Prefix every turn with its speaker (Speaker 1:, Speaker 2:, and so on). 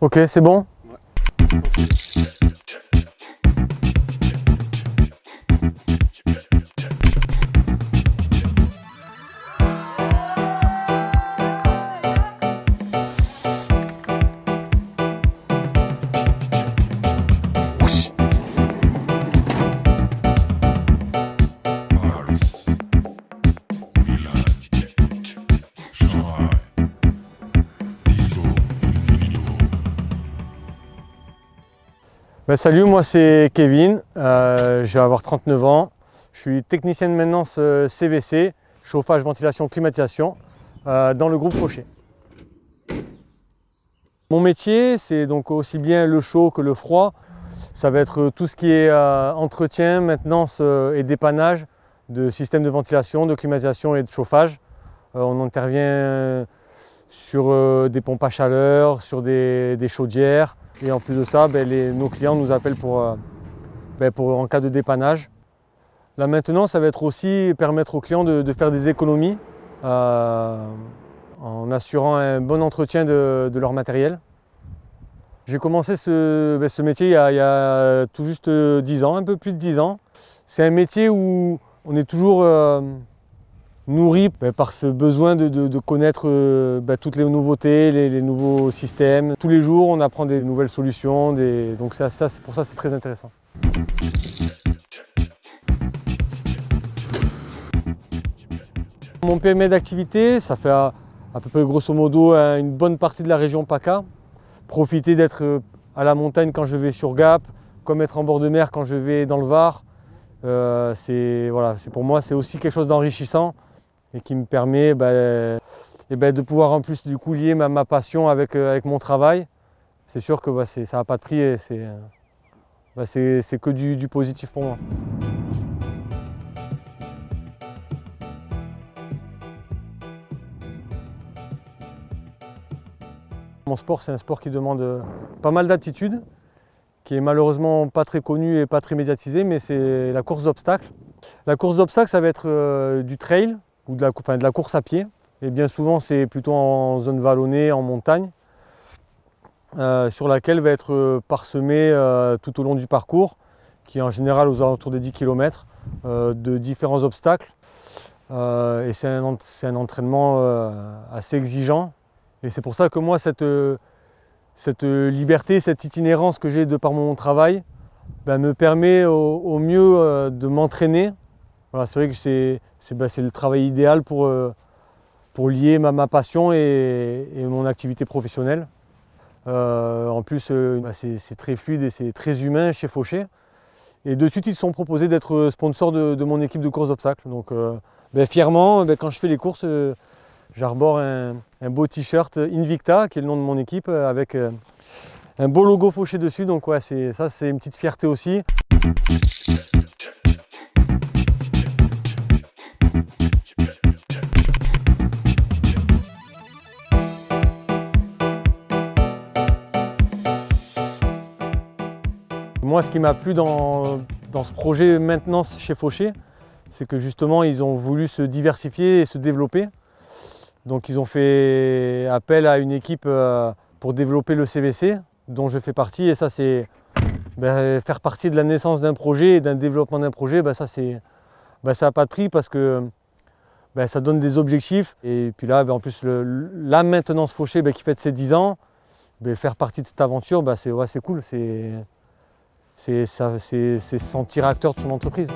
Speaker 1: Ok, c'est bon?
Speaker 2: Ouais.
Speaker 1: Salut, moi c'est Kevin, je vais avoir 39 ans. Je suis technicien de maintenance CVC, chauffage, ventilation, climatisation, dans le groupe Fauché. Mon métier, c'est donc aussi bien le chaud que le froid. Ça va être tout ce qui est entretien, maintenance et dépannage de systèmes de ventilation, de climatisation et de chauffage. On intervient sur des pompes à chaleur, sur des chaudières. Et en plus de ça, nos clients nous appellent en cas de dépannage. Là maintenant, ça va être aussi permettre aux clients de faire des économies en assurant un bon entretien de leur matériel. J'ai commencé ce métier il y a tout juste 10 ans, un peu plus de 10 ans. C'est un métier où on est toujours nourri par ce besoin de connaître toutes les nouveautés, les nouveaux systèmes. Tous les jours, on apprend des nouvelles solutions, donc pour ça c'est très intéressant. Mon périmètre d'activité, ça fait à peu près grosso modo une bonne partie de la région PACA. Profiter d'être à la montagne quand je vais sur Gap, comme être en bord de mer quand je vais dans le Var. Pour moi, c'est aussi quelque chose d'enrichissant et qui me permet de pouvoir en plus du coup lier ma passion avec mon travail. C'est sûr que ça n'a pas de prix et c'est que du positif pour moi. Mon sport, c'est un sport qui demande pas mal d'aptitudes, qui est malheureusement pas très connu et pas très médiatisé, mais c'est la course d'obstacles. La course d'obstacles, ça va être du trail ou de la course à pied. Et bien souvent, c'est plutôt en zone vallonnée, en montagne, sur laquelle va être parsemé tout au long du parcours, qui est en général aux alentours des 10 km, de différents obstacles. Et c'est un entraînement assez exigeant. Et c'est pour ça que moi, cette liberté, cette itinérance que j'ai de par mon travail, me permet au mieux de m'entraîner. Voilà, c'est vrai que c'est le travail idéal pour lier ma passion et mon activité professionnelle. En plus, c'est très fluide et c'est très humain chez Fauché. Et de suite, ils se sont proposés d'être sponsors de mon équipe de course d'obstacles. Donc fièrement, quand je fais les courses, j'arbore un beau t-shirt Invicta, qui est le nom de mon équipe, avec un beau logo Fauché dessus. Donc ouais, c'est une petite fierté aussi. Moi, ce qui m'a plu dans ce projet maintenance chez Fauché, c'est que justement, ils ont voulu se diversifier et se développer. Donc ils ont fait appel à une équipe pour développer le CVC, dont je fais partie. Et ça, c'est faire partie de la naissance d'un projet et d'un développement d'un projet, ça n'a pas de prix parce que ça donne des objectifs. Et puis là, en plus, la maintenance Fauché qui fête ses 10 ans, faire partie de cette aventure, c'est cool. C'est se sentir acteur de son entreprise.